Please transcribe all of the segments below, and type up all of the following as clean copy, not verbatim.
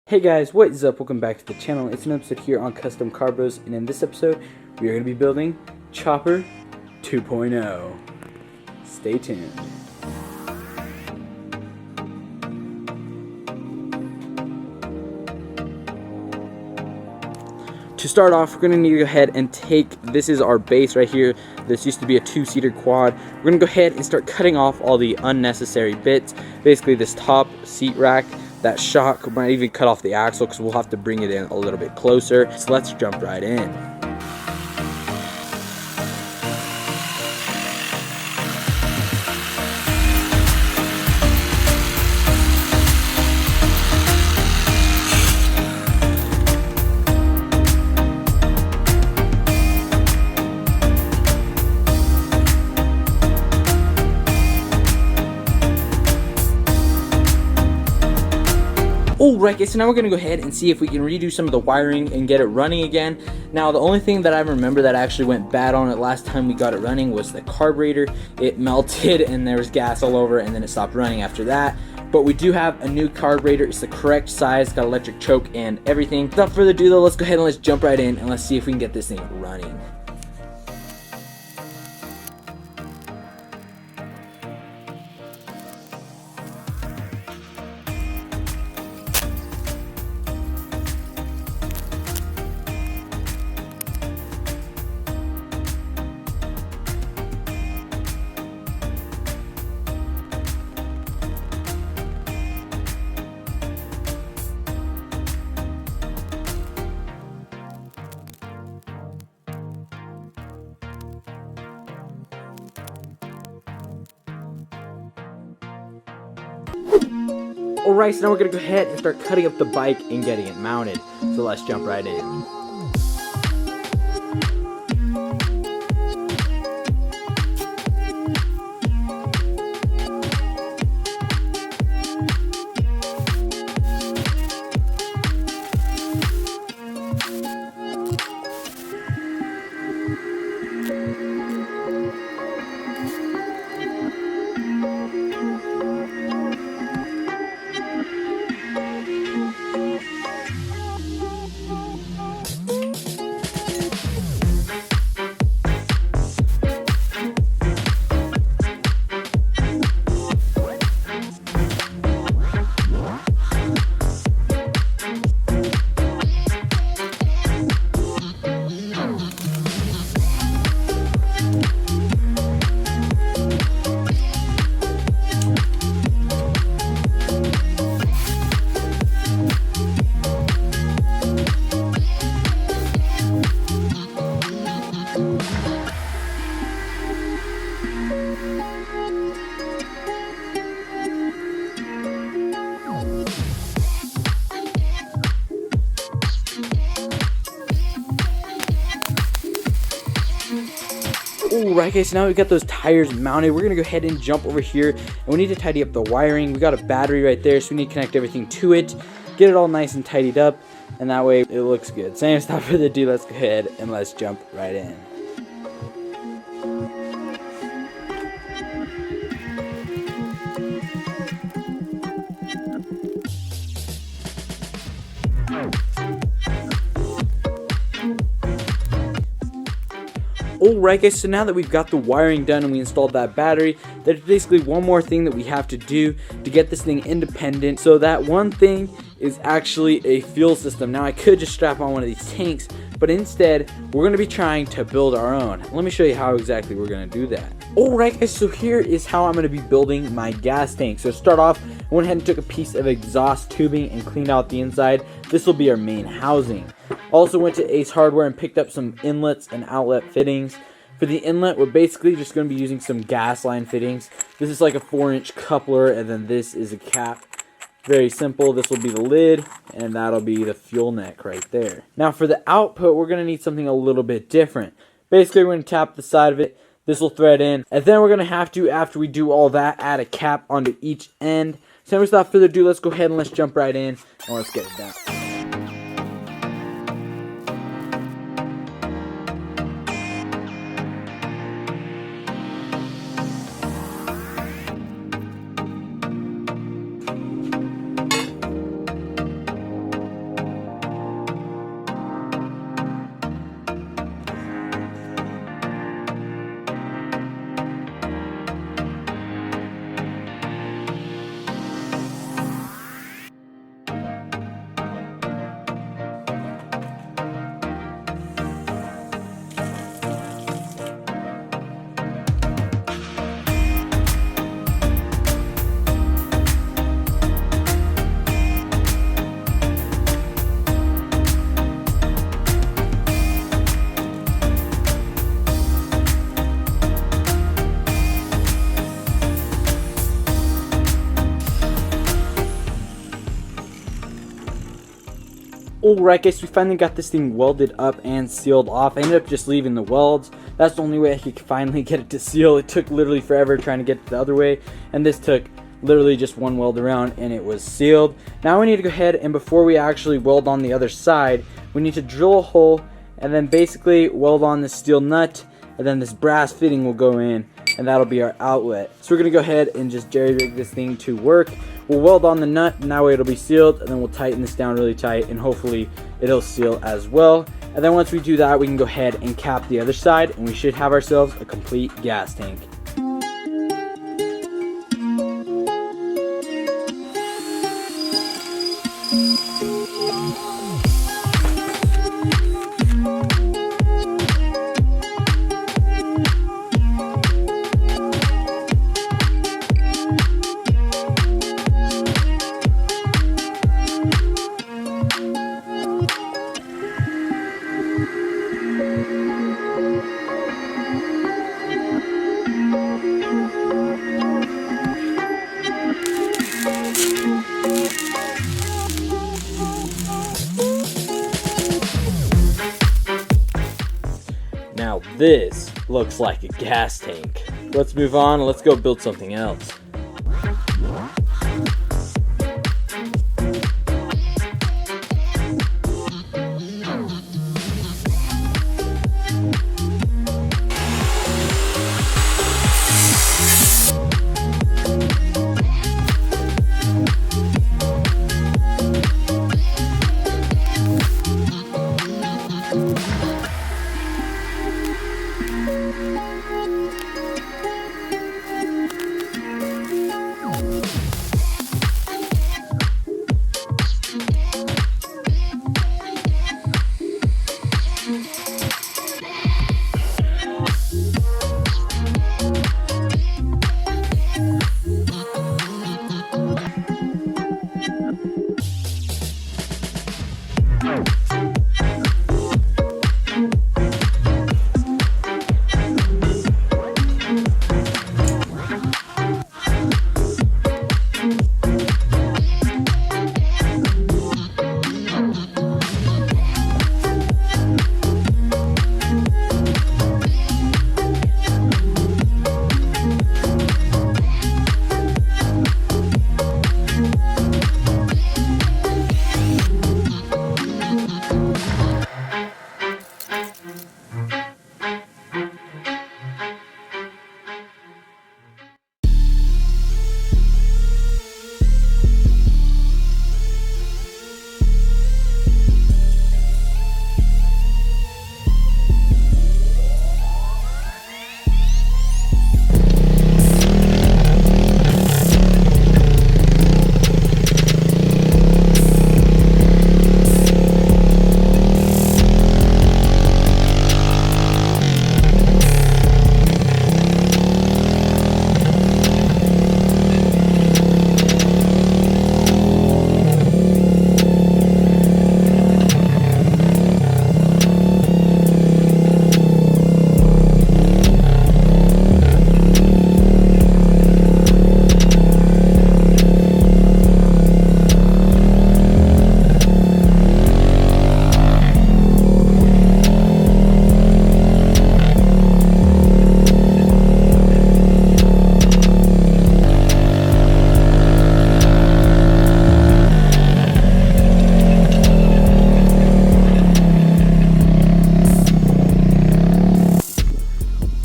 Hey guys, what is up? Welcome back to the channel. It's an episode here on Custom Carbros, and in this episode, we are going to be building Chopper 2.0. Stay tuned. To start off, we're going to need to go ahead and this is our base right here. This used to be a two-seater quad. We're going to go ahead and start cutting off all the unnecessary bits. Basically this top seat rack, that shock, might even cut off the axle because we'll have to bring it in a little bit closer. So let's jump right in. Alright guys, so now we're going to go ahead and see if we can redo some of the wiring and get it running again. Now the only thing that I remember that actually went bad on it last time we got it running was the carburetor. It melted and there was gas all over and then it stopped running after that. But we do have a new carburetor. It's the correct size, got electric choke and everything. Without further ado though, let's go ahead and let's jump right in and let's see if we can get this thing running. Alright, so now we're going to go ahead and start cutting up the bike and getting it mounted. So let's jump right in. Alright guys, so now we've got those tires mounted. We're going to go ahead and jump over here and we need to tidy up the wiring. We got a battery right there, so we need to connect everything to it, get it all nice and tidied up, and that way it looks good. So without further ado, let's go ahead and let's jump right in. Alright guys, so now that we've got the wiring done and we installed that battery, there's basically one more thing that we have to do to get this thing independent. So that one thing is actually a fuel system. Now I could just strap on one of these tanks, but instead we're going to be trying to build our own. Let me show you how exactly we're going to do that. Alright guys, so here is how I'm going to be building my gas tank. So to start off, I went ahead and took a piece of exhaust tubing and cleaned out the inside. This will be our main housing. Also went to Ace Hardware and picked up some inlets and outlet fittings. For the inlet, we're basically just going to be using some gas line fittings. This is like a 4-inch coupler, and then this is a cap. Very simple. This will be the lid, and that'll be the fuel neck right there. Now for the output, we're going to need something a little bit different. Basically, we're going to tap the side of it. This will thread in, and then we're going to have to, after we do all that, add a cap onto each end. So without further ado, let's go ahead and let's jump right in, and let's get it done. Alright guys, we finally got this thing welded up and sealed off. I ended up just leaving the welds. That's the only way I could finally get it to seal. It took literally forever trying to get it the other way, and this took literally just one weld around and it was sealed. Now we need to go ahead, and before we actually weld on the other side, we need to drill a hole and then basically weld on this steel nut, and then this brass fitting will go in, and that'll be our outlet. So we're gonna go ahead and just jerry rig this thing to work. We'll weld on the nut, and that way it'll be sealed, and then we'll tighten this down really tight, and hopefully it'll seal as well. And then once we do that, we can go ahead and cap the other side, and we should have ourselves a complete gas tank. Now this looks like a gas tank. Let's move on and let's go build something else.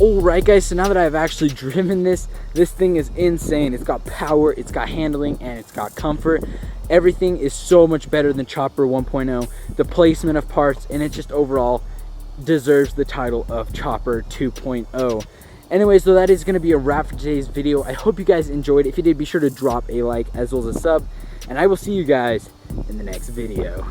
Alright guys, so now that I've actually driven this thing is insane. It's got power, it's got handling, and it's got comfort. Everything is so much better than Chopper 1.0. The placement of parts, and it just overall deserves the title of Chopper 2.0. Anyways, so that is going to be a wrap for today's video. I hope you guys enjoyed. If you did, be sure to drop a like as well as a sub, and I will see you guys in the next video.